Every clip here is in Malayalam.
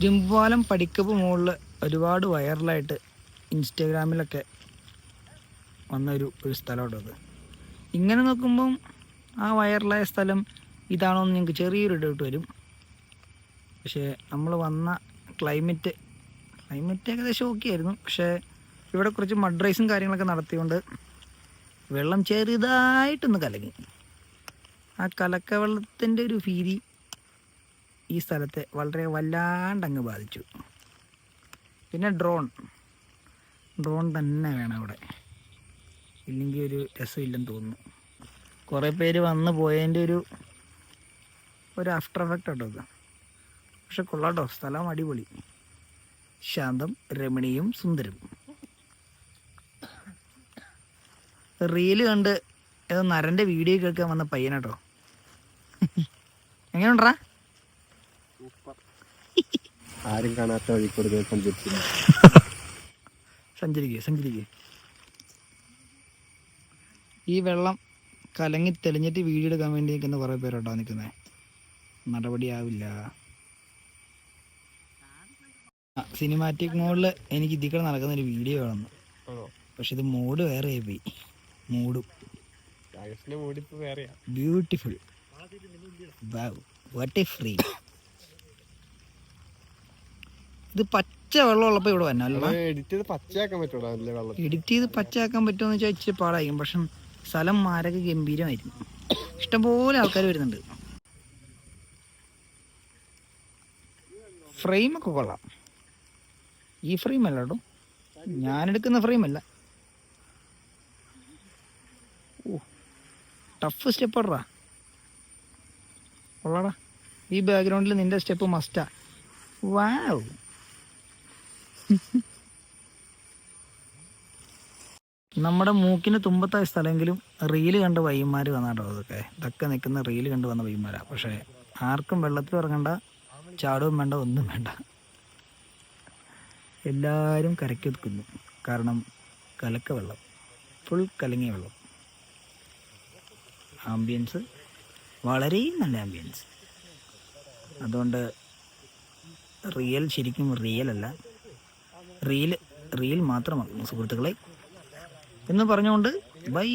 ഇരുമ്പാലം പടിക്കപ്പ് മുകളിൽ ഒരുപാട് വൈറലായിട്ട് ഇൻസ്റ്റാഗ്രാമിലൊക്കെ വന്ന ഒരു സ്ഥലമാണ് അത്. ഇങ്ങനെ നോക്കുമ്പം ആ വൈറലായ സ്ഥലം ഇതാണോ എന്ന് ഞങ്ങൾക്ക് ചെറിയൊരു ഡൗട്ട് വരും. പക്ഷേ നമ്മൾ വന്ന ക്ലൈമറ്റ് ഏകദേശം ഓക്കെ ആയിരുന്നു. പക്ഷേ ഇവിടെ കുറച്ച് മഡ് റൈസും കാര്യങ്ങളൊക്കെ നടത്തിയോണ്ട് വെള്ളം ചെറുതായിട്ടൊന്ന് കലങ്ങി. ആ കലക്ക വെള്ളത്തിൻ്റെ ഒരു ഭീതി ഈ സ്ഥലത്തെ വളരെ വല്ലാണ്ടങ്ങ് ബാധിച്ചു. പിന്നെ ഡ്രോൺ തന്നെ വേണം അവിടെ, ഇല്ലെങ്കിൽ ഒരു രസമില്ലെന്ന് തോന്നുന്നു. കുറേ പേര് വന്ന് പോയതിൻ്റെ ഒരു ആഫ്റ്റർ എഫക്റ്റ് കേട്ടോ ഇത്. പക്ഷെ കൊള്ളാട്ടോ, സ്ഥലം അടിപൊളി, ശാന്തം, രമണീയം, സുന്ദരം. റീല് കണ്ട് ഏതോ നരൻ്റെ വീഡിയോ കേൾക്കാൻ വന്ന പയ്യനാട്ടോ. എങ്ങനെയുണ്ടാ? ആരും കാണാത്ത വഴിക്കൂടെ സഞ്ചരിക്കുക. ഈ വെള്ളം കലങ്ങി തെളിഞ്ഞിട്ട് വീഡിയോ എടുക്കാൻ വേണ്ടി നിൽക്കുന്ന കുറേ പേരോട്ടോ നിൽക്കുന്നത്. നടപടിയാവില്ല. സിനിമാറ്റിക് മോഡിൽ എനിക്ക് ഇതിൽ നടക്കുന്നൊരു വീഡിയോ വേണമെന്ന്. പക്ഷെ ഇത് മൂഡ് വേറെ ആയി പോയി. Beautiful, what A free. ഇത് പച്ച വെള്ളം ഉള്ളപ്പോൾ ഇവിടെ വന്നല്ലോ. എഡിറ്റ് ചെയ്ത് പച്ചയാക്കാൻ പറ്റുമെന്ന് വെച്ചാൽ ഇച്ചിരി പാടായിരിക്കും. പക്ഷെ സ്ഥലം മാരക ഗംഭീരമായിരുന്നു. ഇഷ്ടംപോലെ ആൾക്കാർ വരുന്നുണ്ട്. ഫ്രെയിമൊക്കെ കൊള്ളാം. ഈ ഫ്രെയിം അല്ല കേട്ടോ, ഞാനെടുക്കുന്ന ഫ്രെയിമല്ല. ടഫ് സ്റ്റെപ്പാടാ, കൊള്ളാടാ. ഈ ബാക്ക്ഗ്രൗണ്ടിൽ നിന്റെ സ്റ്റെപ്പ് മസ്റ്റാ. വാവ്. നമ്മുടെ മൂക്കിന് തുമ്പത്തായ സ്ഥലമെങ്കിലും റീല് കണ്ട് പയ്യന്മാർ വന്നാട്ടോ. ഇതൊക്കെ നിൽക്കുന്ന റീല് കണ്ട് വന്ന പയ്യന്മാരാ. പക്ഷേ ആർക്കും വെള്ളത്തിൽ ഇറങ്ങണ്ട, ചാടവും വേണ്ട, ഒന്നും വേണ്ട. എല്ലാവരും കരയ്ക്ക് നിൽക്കുന്നു. കാരണം കലക്ക വെള്ളം, ഫുൾ കലങ്ങിയ വെള്ളം. ആംബിയൻസ് വളരെ നല്ല ആംബിയൻസ്. അതുകൊണ്ട് റിയൽ ശരിക്കും റിയലല്ല, റീൽ മാത്രമാകുന്നു സുഹൃത്തുക്കളെ എന്ന് പറഞ്ഞുകൊണ്ട് ബൈ.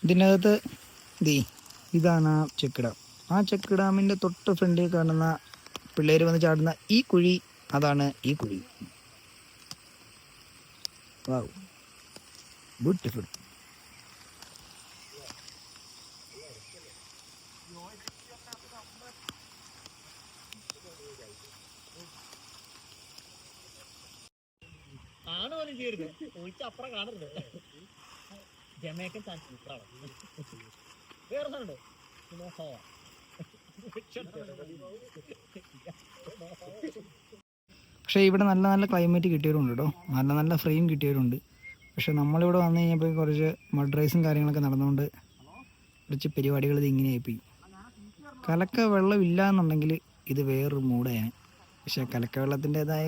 ഇതിനകത്ത് ഇതാണ് ആ ചെക്ക് ഡാം. ആ ചെക്ക് ഡാമിൻ്റെ തൊട്ട് ഫ്രണ്ടിൽ കാണുന്ന പിള്ളേർ വന്ന് ചാടുന്ന ഈ കുഴി, അതാണ് ഈ കുഴി. വാവ്, ബ്യൂട്ടിഫുൾ. അപ്പുറം കാണരുത്. ജമൈക്കൻ വേറെ സാധനം പക്ഷേ ഇവിടെ നല്ല നല്ല ക്ലൈമറ്റ് കിട്ടിയവരുണ്ട് കേട്ടോ, നല്ല നല്ല ഫ്രെയിം കിട്ടിയവരുണ്ട്. പക്ഷെ നമ്മളിവിടെ വന്നു കഴിഞ്ഞപ്പോൾ കുറച്ച് മഡ് റൈസും കാര്യങ്ങളൊക്കെ നടന്നുകൊണ്ട് കുറച്ച് പരിപാടികൾ ഇത് ഇങ്ങനെയായിപ്പോയി. കലക്ക വെള്ളം ഇല്ല എന്നുണ്ടെങ്കിൽ ഇത് വേറൊരു മൂടായാണ്. പക്ഷേ കലക്ക വെള്ളത്തിൻ്റെതായ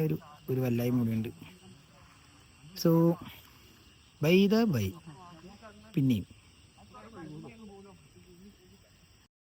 ഒരു വല്ലായ്മ കൂടിയുണ്ട്. സോ ബൈ പിന്നെയും